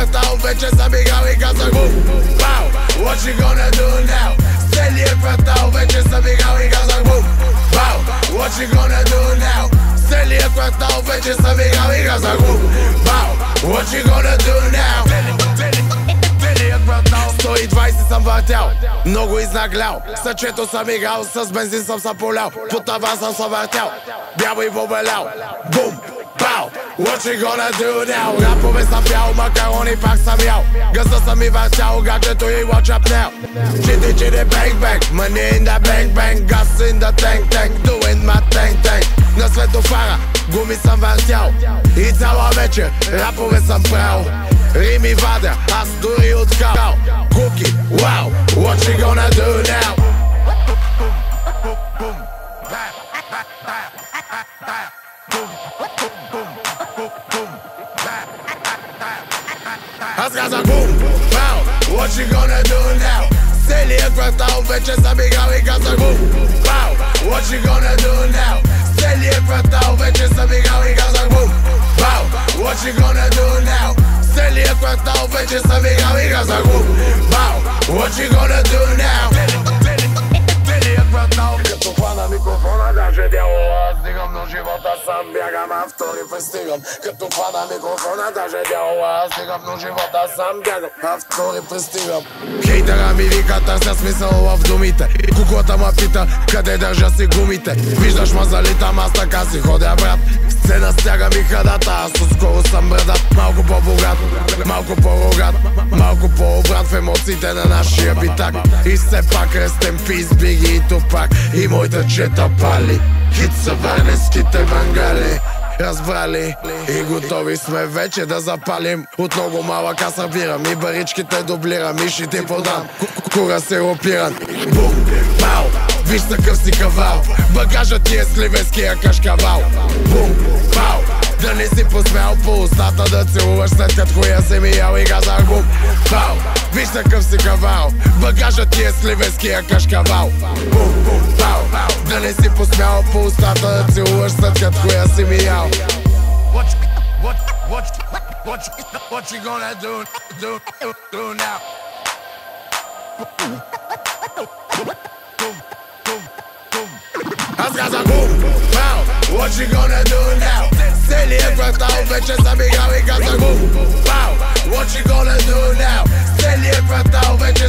квартал вече забигал и казах бум, бау, what you gonna do now? Целият квартал вече забигал и казах бум, бау, what you gonna do now? Целият квартал вече забигал и казах бум, бау, what you gonna do now? 120 съм въртял, много изнаглял. Съчето съм играл, с бензин съм се полял. По таван съм се въртял, бял и побелял. Бум, бау, what you gonna do now? Рапове съм пял, макарони пак съм ял. Гъса съм и въртял, гаджето и лъчапнял. Чити, чити, бенг, бенг, money in the bang, bang. Gas in the tank, tank, doing my thing, thing. На светофара, гуми съм въртял. И цяла вечер, рапове съм правил. Рими вадя, аз дори откал. Куки, вау, what you gonna do now? Аз казах бум, вау, what you gonna do now? Целият квартал вече забигал и казах бум, вау, what you gonna do now? Целият квартал вече забигал и казах бум, вау, what you gonna do now? Целият квартал вече забигал и казах бум, вау, what you gonna do now? Целият квартал като хвана микрофона, даже дявола стигам, но живота сам бягам, а втори пристигам. Като хвана микрофона, даже дявола стигам, но живота сам бягам, а втори пристигам. Хейтера ми вика, търся смисъл в думите. Куклата ма пита, къде държа си гумите. Виждаш ма залитам, аз така си ходя, брат. Сцена стяга ми храдата, аз отскоро съм брадат. Малко по-богат, малко по-рогат, малко по-обрат в емоциите на нашия битак. И все пак рестем пис, Биги и Тупак и моята чета пали. Хит са варненските вангали. Разбрали и готови сме вече да запалим. От много малък аз събирам и баричките дублирам и ще ти подам кура сиропиран. Бум, бау, виж такъв си кавал. Багажът ти е сливенския кашкавал. Бум, бау, да не си посмял по устата да целуваш след като хуя си ми ял и казах бум, бау, виж такъв си кавал. Багажът ти е сливенския кашкавал. Бум, бум, бау, да не си посмял по устата да целуваш след като хуя си ми ял. What you gonna do now? Аз казах бум, бау, what you gonna do now? Целият квартал вече забигал и казах бум, бау, what you gonna do now? Целият квартал вече